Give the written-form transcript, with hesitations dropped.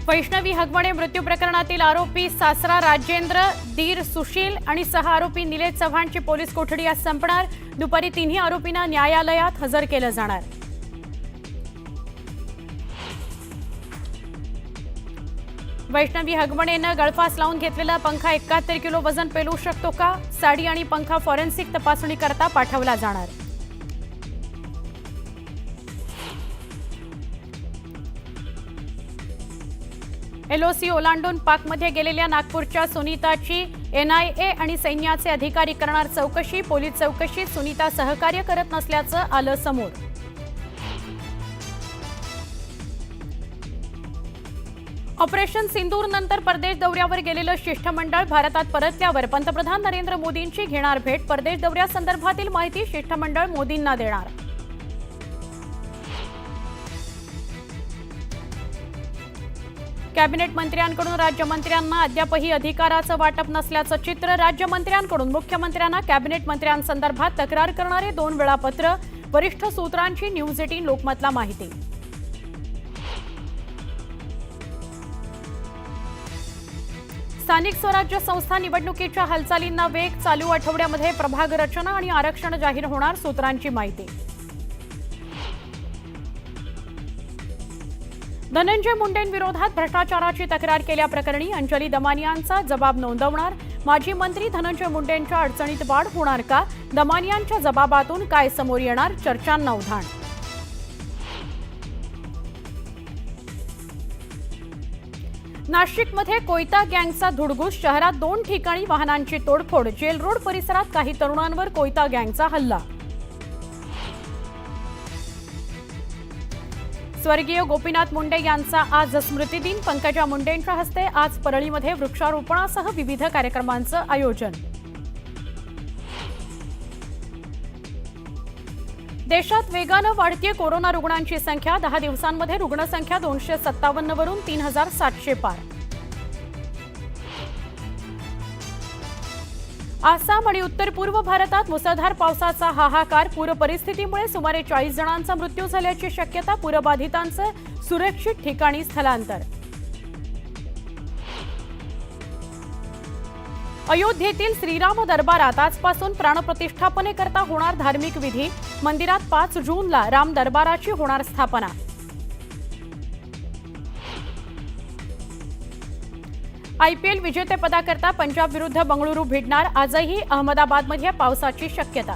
वैष्णवी हगवणे मृत्यू प्रकरणातील आरोपी सासरा राजेंद्र, दीर सुशील आणि 6 आरोपी निलेश चव्हाणची पोलीस कोठडी आज संपणार। दुपारी तिन्ही आरोपींना न्यायालयात हजर केलं जाणार। वैष्णवी हगवणेनं गळफास लावून घेतलेला पंखा 71 किलो वजन पेलू शकतो का? साडी आणि पंखा फॉरेन्सिक तपासणी करता पाठवला जाणार। एलओसी ओलांडून पाकमध्ये गेलेल्या नागपूरच्या सुनीताची NIA आणि सैन्याचे अधिकारी करणार चौकशी। पोलीस चौकशीत सुनीता सहकार्य करत नसल्याचं आलं समोर। ऑपरेशन सिंदूर नंतर परदेश दौऱ्यावर गेलेलं शिष्टमंडळ भारतात परतल्यावर पंतप्रधान नरेंद्र मोदींची घेणार भेट। परदेश दौऱ्यासंदर्भातील माहिती शिष्टमंडळ मोदींना देणार। कॅबिनेट मंत्र्यांकडून राज्यमंत्र्यांना अद्यापही अधिकाराचं वाटप नसल्याचं चित्र। राज्यमंत्र्यांकडून मुख्यमंत्र्यांना कॅबिनेट मंत्र्यांसंदर्भात तक्रार करणारे 2 वेळापत्र। वरिष्ठ सूत्रांची न्यूज 18 लोकमतला माहिती। स्थानिक स्वराज्य संस्था निवडणुकीच्या हालचालींना वेग। चालू आठवड्यामध्ये प्रभाग रचना आणि आरक्षण जाहीर होणार, सूत्रांची माहिती। धनंजय मुंडेंविरोधात भ्रष्टाचाराची तक्रार केल्याप्रकरणी अंजली दमानियांचा जबाब नोंदवणार। माजी मंत्री धनंजय मुंडेंच्या अडचणीत वाढ होणार का? दमानियांच्या जबाबातून काय समोर येणार? चर्चांना उधाण। नाशिकमध्ये कोयता गँगचा धुडगूस। शहरात 2 ठिकाणी वाहनांची तोडफोड। जेल रोड परिसरात काही तरुणांवर कोयता गँगचा हल्ला। स्वर्गीय गोपीनाथ मुंडे यांचा आज स्मृतिदिन। पंकजा मुंडेंच्या हस्ते आज परळीमध्ये वृक्षारोपणासह विविध कार्यक्रमांचं आयोजन। देशात वेगानं वाढतीये कोरोना रुग्णांची संख्या। 10 दिवसांमध्ये रुग्णसंख्या 257 वरून 3700 पार। आसाम आणि उत्तर पूर्व भारतात मुसळधार पावसाचा हाहाकार। पूर परिस्थितीमुळे सुमारे 40 जणांचा मृत्यू झाल्याची शक्यता। पूरबाधितांचं सुरक्षित ठिकाणी स्थलांतर। अयोध्येतील श्रीराम दरबारात आजपासून प्राणप्रतिष्ठापनेकरता होणार धार्मिक विधी। मंदिरात 5 जूनला राम दरबाराची होणार स्थापना। IPL विजेतेपदाकरता पंजाब विरुद्ध बंगळुरू भिडणार। आजही अहमदाबादमध्ये पावसाची शक्यता।